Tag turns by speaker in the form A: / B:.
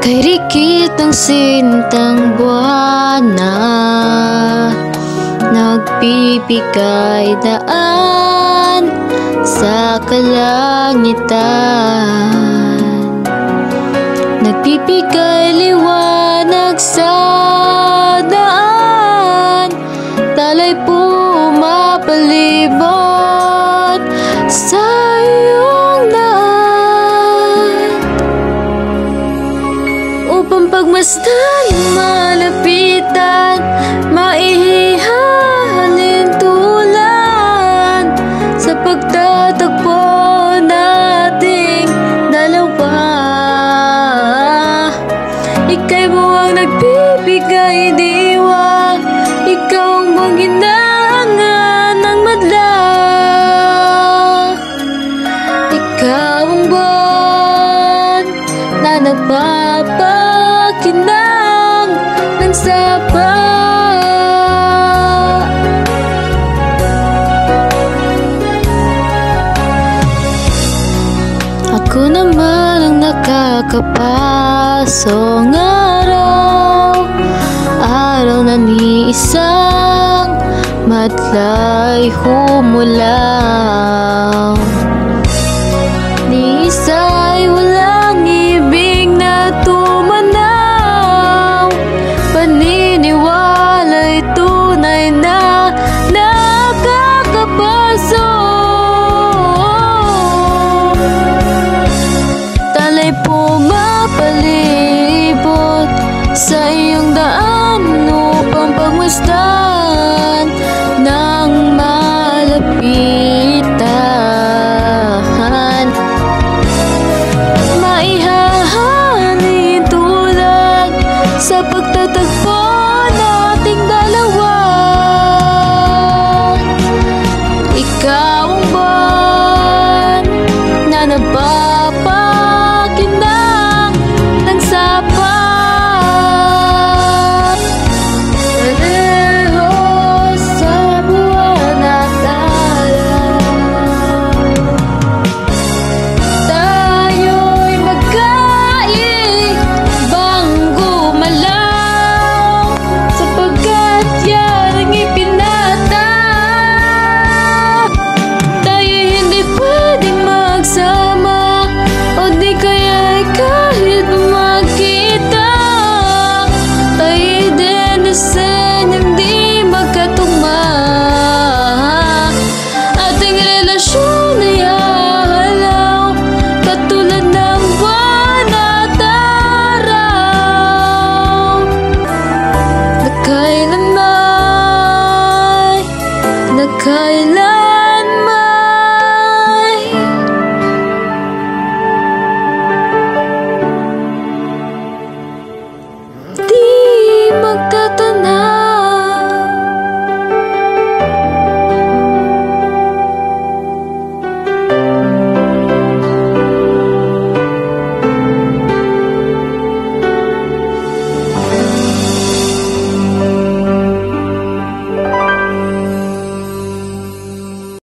A: Kay rikit ng sintang buwana, nagbibigay daan sa kalangitan, nagbibigay liwanag sa daan, talay pumapalibot sa iyong daan, upang pagmasdan, malapitan, maihihalin tulan sa pagtatagpo nating dalawa. Ika'y buwang nagbibigay diwa, ikaw ang buwang ginangan ng madla, ikaw ang buwan na nagpapakinang ng sapa. Ako naman ang nakakapasong araw, araw na ni isang matlay humulaw, ni isa'y walang ibig na tumanaw, paniniwala'y tunay na nakakapasok, talay pumapalibot sa iyong daan upang pagmasdan.